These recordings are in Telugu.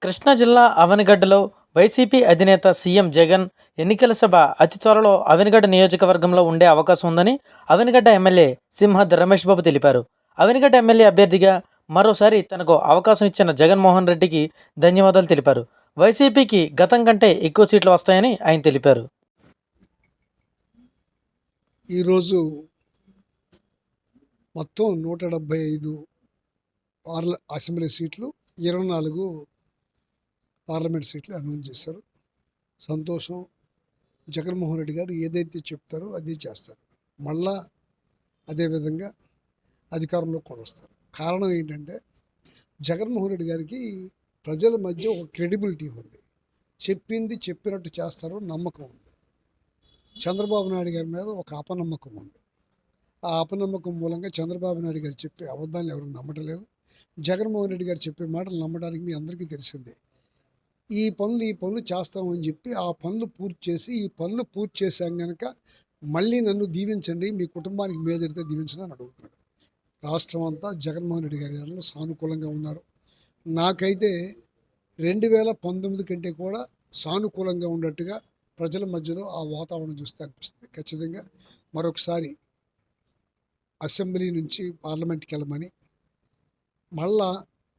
కృష్ణా జిల్లా అవనిగడ్డలో వైసీపీ అధినేత సీఎం జగన్ ఎన్నికల సభ అతి త్వరలో అవనిగడ్డ నియోజకవర్గంలో ఉండే అవకాశం ఉందని అవనిగడ్డ ఎమ్మెల్యే సింహద్ రమేష్ బాబు తెలిపారు. అవనిగడ్డ ఎమ్మెల్యే అభ్యర్థిగా మరోసారి తనకు అవకాశం ఇచ్చిన జగన్మోహన్ రెడ్డికి ధన్యవాదాలు తెలిపారు. వైసీపీకి గతం కంటే ఎక్కువ సీట్లు వస్తాయని ఆయన తెలిపారు. ఈరోజు మొత్తం 175 అసెంబ్లీ సీట్లు, 24 పార్లమెంట్ సీట్లు అనౌన్స్ చేశారు. సంతోషం. జగన్మోహన్ రెడ్డి గారు ఏదైతే చెప్తారో అదే చేస్తారు. మళ్ళా అదేవిధంగా అధికారంలోకి కూడా వస్తారు. కారణం ఏంటంటే జగన్మోహన్ రెడ్డి గారికి ప్రజల మధ్య ఒక క్రెడిబిలిటీ ఉంది. చెప్పింది చెప్పినట్టు చేస్తారు, నమ్మకం ఉంది. చంద్రబాబు నాయుడు గారి మీద ఒక అపనమ్మకం ఉంది. ఆ అపనమ్మకం మూలంగా చంద్రబాబు నాయుడు గారు చెప్పే అబద్ధాలు ఎవరు నమ్మటం లేదు. జగన్మోహన్ రెడ్డి గారు చెప్పే మాటలు నమ్మడానికి మీ అందరికీ తెలిసిందే. ఈ పనులు చేస్తామని చెప్పి ఆ పనులు పూర్తి చేసి, ఈ పనులు పూర్తి చేశాం కనుక మళ్ళీ నన్ను దీవించండి, మీ కుటుంబానికి మేలు జరిగితే దీవించండి అని అడుగుతున్నాడు. రాష్ట్రం అంతా జగన్మోహన్ రెడ్డి గారి వల్ల సానుకూలంగా ఉన్నారు. నాకైతే 2019 కంటే కూడా సానుకూలంగా ఉన్నట్టుగా ప్రజల మధ్యలో ఆ వాతావరణం చూస్తే అనిపిస్తుంది. ఖచ్చితంగా మరొకసారి అసెంబ్లీ నుంచి పార్లమెంట్కి వెళ్ళమని, మళ్ళా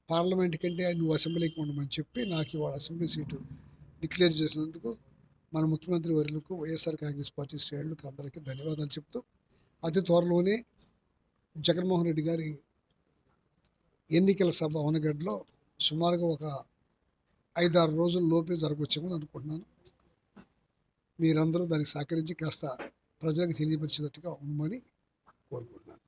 పార్లమెంట్ కంటే నువ్వు అసెంబ్లీకి ఉండమని చెప్పి నాకు ఇవాళ అసెంబ్లీ సీటు డిక్లేర్ చేసినందుకు మన ముఖ్యమంత్రి వర్యులకు, వైఎస్ఆర్ కాంగ్రెస్ పార్టీ శ్రేణులకు అందరికీ ధన్యవాదాలు చెప్తూ, అతి త్వరలోనే జగన్మోహన్ రెడ్డి గారి ఎన్నికల సభ అవనగడ్డలో సుమారుగా ఒక 5-6 రోజుల లోపే జరగవచ్చేమని అనుకుంటున్నాను. మీరందరూ దానికి సహకరించి కాస్త ప్రజలకు తెలియపరిచేటట్టుగా ఉండమని కోరుకుంటున్నాను.